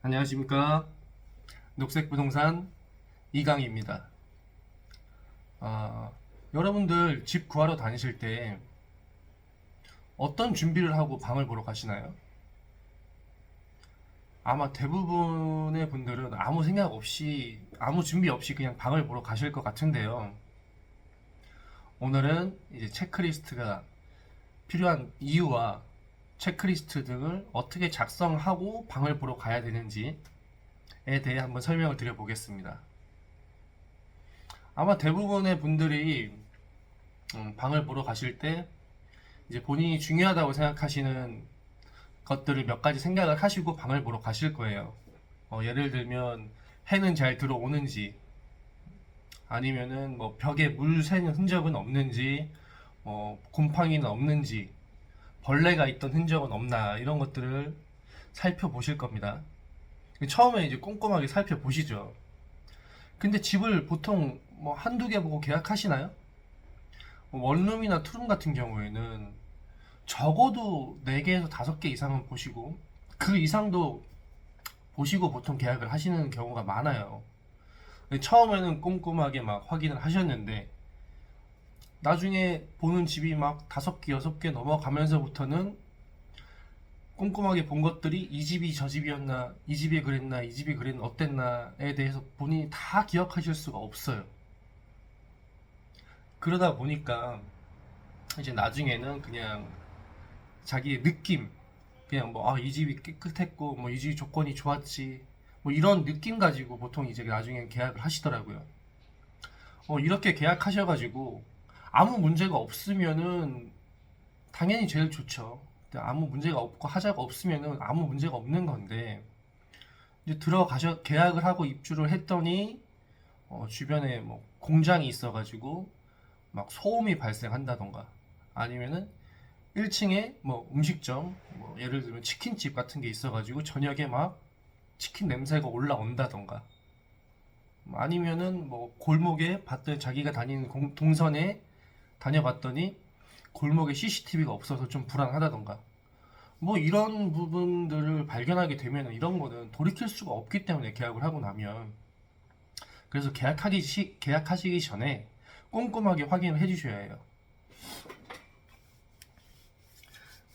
안녕하십니까. 녹색부동산 이강희입니다. 여러분들 집 구하러 다니실 때 어떤 준비를 하고 방을 보러 가시나요? 아마 대부분의 분들은 아무 생각 없이, 아무 준비 없이 그냥 방을 보러 가실 것 같은데요. 오늘은 이제 체크리스트가 필요한 이유와 체크리스트 등을 어떻게 작성하고 방을 보러 가야 되는지에 대해 한번 설명을 드려보겠습니다. 아마 대부분의 분들이 방을 보러 가실 때 이제 본인이 중요하다고 생각하시는 것들을 몇 가지 생각을 하시고 방을 보러 가실 거예요. 예를 들면 해는 잘 들어오는지, 아니면은 뭐 벽에 물 새는 흔적은 없는지, 곰팡이는 없는지, 벌레가 있던 흔적은 없나, 이런 것들을 살펴보실 겁니다. 처음에 이제 꼼꼼하게 살펴보시죠. 근데 집을 보통 뭐 한두 개 보고 계약하시나요? 원룸이나 투룸 같은 경우에는 적어도 4개에서 5개 이상은 보시고, 그 이상도 보시고 보통 계약을 하시는 경우가 많아요. 처음에는 꼼꼼하게 막 확인을 하셨는데 나중에 보는 집이 막 5개, 6개 넘어가면서부터는 꼼꼼하게 본 것들이 이 집이 저 집이었나, 이 집이 그랬나, 이 집이 그랬나, 어땠나에 대해서 본인이 다 기억하실 수가 없어요. 그러다 보니까 이제 나중에는 그냥 자기의 느낌, 그냥 뭐 이 집이 깨끗했고 뭐 이 집이 조건이 좋았지, 뭐 이런 느낌 가지고 보통 이제 나중에 계약을 하시더라고요. 이렇게 계약하셔가지고 아무 문제가 없으면은 당연히 제일 좋죠. 근데 아무 문제가 없고 하자가 없으면은 아무 문제가 없는 건데, 이제 들어가셔 계약을 하고 입주를 했더니 주변에 뭐 공장이 있어가지고 막 소음이 발생한다던가, 아니면은 1층에 뭐 음식점, 뭐 예를 들면 치킨집 같은 게 있어가지고 저녁에 막 치킨 냄새가 올라온다던가, 아니면은 뭐 골목에 봤던 자기가 다니는 동선에 다녀봤더니 골목에 CCTV가 없어서 좀 불안하다던가, 뭐 이런 부분들을 발견하게 되면 이런 거는 돌이킬 수가 없기 때문에 계약을 하고 나면, 그래서 계약하시기 전에 꼼꼼하게 확인을 해주셔야 해요.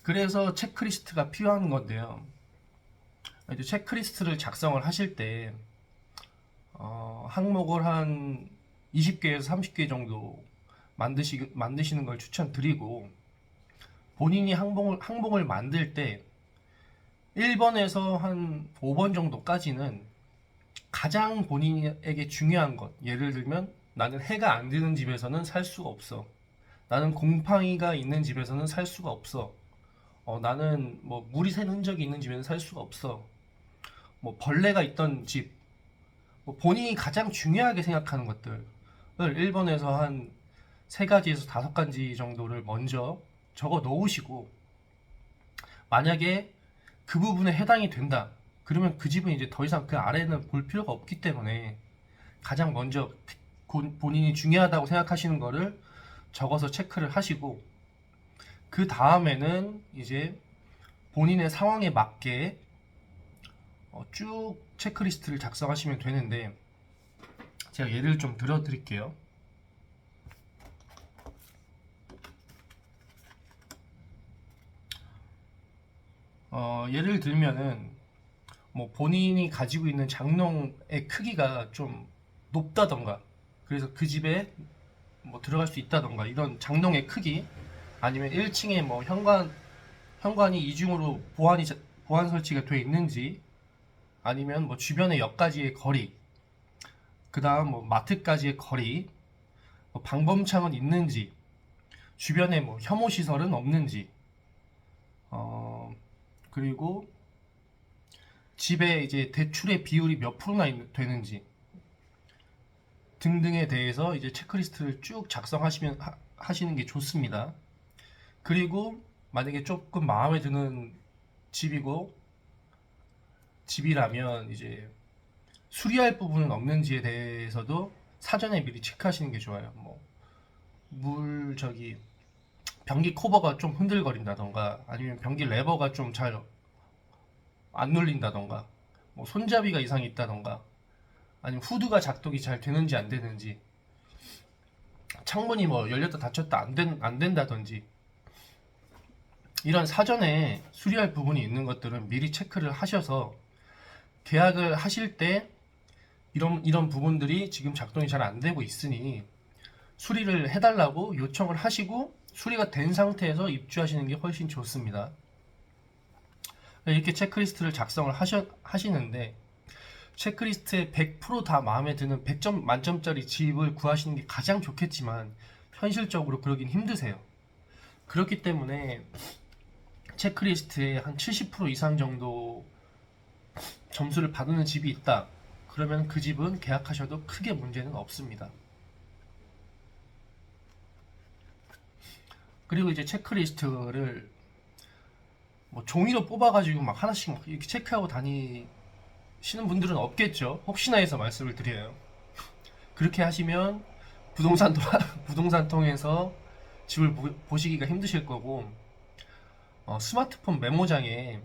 그래서 체크리스트가 필요한 건데요. 이제 체크리스트를 작성을 하실 때 항목을 한 20개에서 30개 정도 만드시는 걸 추천드리고, 본인이 항목을 만들 때 1번에서 한 5번 정도까지는 가장 본인에게 중요한 것, 예를 들면 나는 해가 안 드는 집에서는 살 수가 없어, 나는 곰팡이가 있는 집에서는 살 수가 없어, 나는 뭐 물이 샌 흔적이 있는 집에는 살 수가 없어, 뭐 벌레가 있던 집, 뭐 본인이 가장 중요하게 생각하는 것들을 1번에서 한 3가지에서 5가지 정도를 먼저 적어 놓으시고, 만약에 그 부분에 해당이 된다, 그러면 그 집은 이제 더 이상 그 아래는 볼 필요가 없기 때문에 가장 먼저 본인이 중요하다고 생각하시는 거를 적어서 체크를 하시고, 그 다음에는 이제 본인의 상황에 맞게 쭉 체크리스트를 작성하시면 되는데, 제가 예를 좀 들어 드릴게요. 예를 들면은 뭐 본인이 가지고 있는 장롱의 크기가 좀 높다던가, 그래서 그 집에 뭐 들어갈 수 있다던가, 이런 장롱의 크기, 아니면 1층에 뭐 현관이 이중으로 보안 설치가 되어 있는지, 아니면 뭐 주변의 역까지의 거리, 그 다음 뭐 마트까지의 거리, 뭐 방범창은 있는지, 주변에 뭐 혐오 시설은 없는지, 어, 그리고 집에 이제 대출의 비율이 몇 프로나 되는지 등등에 대해서 이제 체크리스트를 쭉 하시는 게 좋습니다. 그리고 만약에 조금 마음에 드는 집이고 집이라면 이제 수리할 부분은 없는지에 대해서도 사전에 미리 체크하시는 게 좋아요. 뭐 물 저기 변기 커버가 좀 흔들거린다던가, 아니면 변기 레버가 좀 잘 안 눌린다던가, 뭐 손잡이가 이상이 있다던가 아니면 후드가 작동이 잘 되는지 안 되는지, 창문이 뭐 열렸다 닫혔다 안 된다든지, 이런 사전에 수리할 부분이 있는 것들은 미리 체크를 하셔서 계약을 하실 때 이런 부분들이 지금 작동이 잘 안 되고 있으니 수리를 해달라고 요청을 하시고 수리가 된 상태에서 입주하시는 게 훨씬 좋습니다. 이렇게 체크리스트를 작성을 하시는데 체크리스트에 100%다 마음에 드는 100점 만점짜리 집을 구하시는 게 가장 좋겠지만 현실적으로 그러긴 힘드세요. 그렇기 때문에 체크리스트에 한 70% 이상 정도 점수를 받는 집이 있다. 그러면 그 집은 계약하셔도 크게 문제는 없습니다. 그리고 이제 체크리스트를 뭐 종이로 뽑아가지고 막 하나씩 막 이렇게 체크하고 다니시는 분들은 없겠죠. 혹시나 해서 말씀을 드려요. 그렇게 하시면 부동산 부동산 통해서 집을 보시기가 힘드실 거고, 스마트폰 메모장에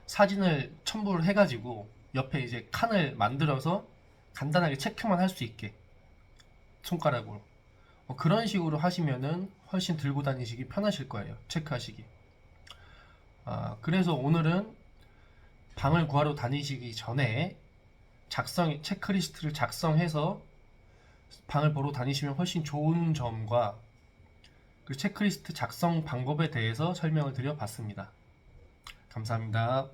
사진을 첨부를 해가지고 옆에 이제 칸을 만들어서 간단하게 체크만 할 수 있게 손가락으로 그런 식으로 하시면은 훨씬 들고 다니시기 편하실 거예요. 체크하시기. 그래서 오늘은 방을 구하러 다니시기 전에 체크리스트를 작성해서 방을 보러 다니시면 훨씬 좋은 점과 그 체크리스트 작성 방법에 대해서 설명을 드려 봤습니다. 감사합니다.